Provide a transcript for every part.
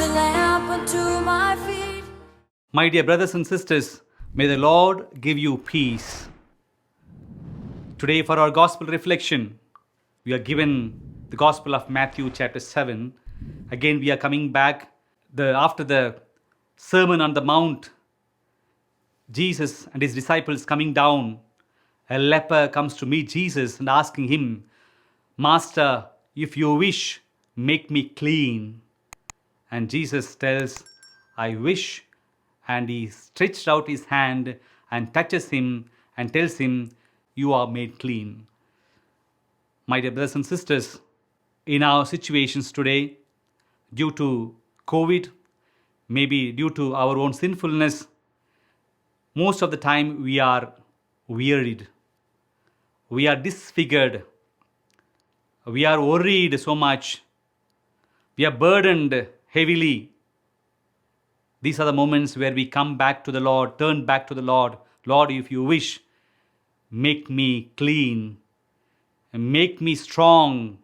a lamp unto my feet. My dear brothers and sisters, may the Lord give you peace. Today, for our gospel reflection, we are given the Gospel of Matthew, chapter 7. Again, we are coming back after the Sermon on the Mount. Jesus and his disciples coming down. A leper comes to meet Jesus and asking him, Master, if you wish, make me clean. And Jesus tells, I wish. And he stretched out his hand and touches him and tells him, you are made clean. My dear brothers and sisters, in our situations today, due to COVID, maybe due to our own sinfulness, most of the time we are wearied. We are disfigured. We are worried so much. We are burdened heavily. These are the moments where we come back to the Lord, turn back to the Lord. Lord, if you wish, make me clean, make me strong,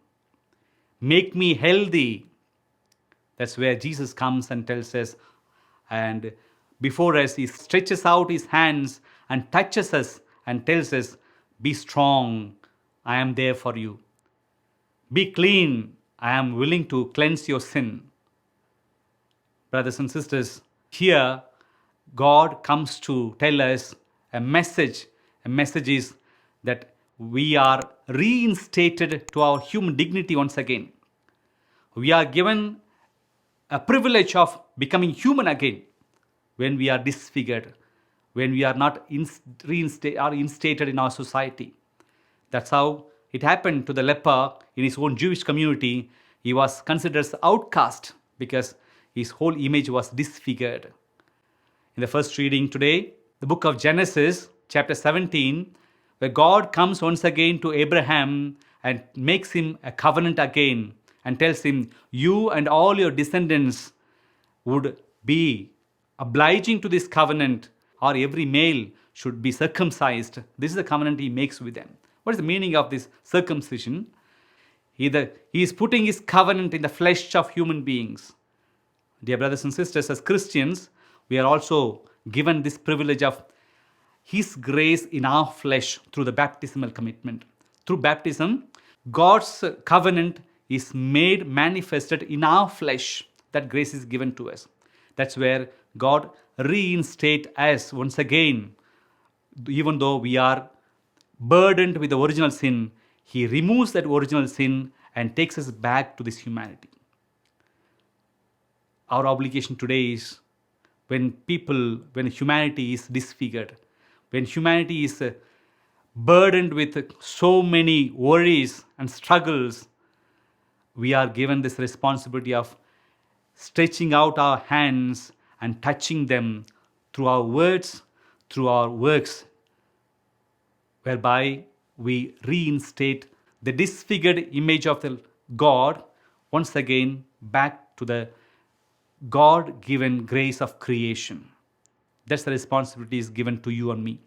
make me healthy. That's where Jesus comes and tells us, and before us, he stretches out his hands and touches us and tells us, be strong, I am there for you. Be clean, I am willing to cleanse your sin. Brothers and sisters, here God comes to tell us a message. A message is that we are reinstated to our human dignity once again. We are given a privilege of becoming human again when we are disfigured, when we are not instated in our society. That's how it happened to the leper in his own Jewish community. He was considered as outcast because his whole image was disfigured. In the first reading today, the book of Genesis, chapter 17, where God comes once again to Abraham and makes him a covenant again and tells him, you and all your descendants would be obliging to this covenant, or every male should be circumcised. This is the covenant he makes with them. What is the meaning of this circumcision? He is putting his covenant in the flesh of human beings. Dear brothers and sisters, as Christians, we are also given this privilege of his grace in our flesh through the baptismal commitment. Through baptism, God's covenant is made manifested in our flesh. That grace is given to us. That's where God reinstates us once again. Even though we are burdened with the original sin, he removes that original sin and takes us back to this humanity. Our obligation today is when humanity is disfigured, when humanity is burdened with so many worries and struggles, we are given this responsibility of stretching out our hands and touching them through our words, through our works, whereby we reinstate the disfigured image of the God once again back to the God-given grace of creation. That's the responsibility is given to you and me.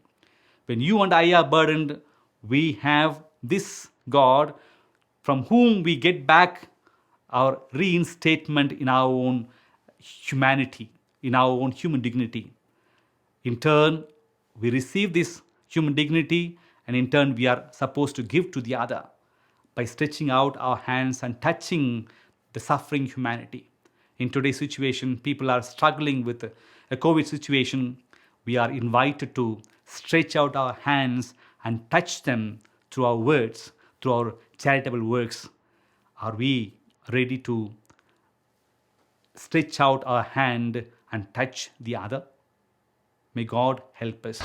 When you and I are burdened, we have this God from whom we get back our reinstatement in our own humanity, in our own human dignity. In turn, we receive this human dignity, and in turn, we are supposed to give to the other by stretching out our hands and touching the suffering humanity. In today's situation, people are struggling with a COVID situation. We are invited to stretch out our hands and touch them through our words, through our charitable works. Are we ready to stretch out our hand and touch the other? May God help us.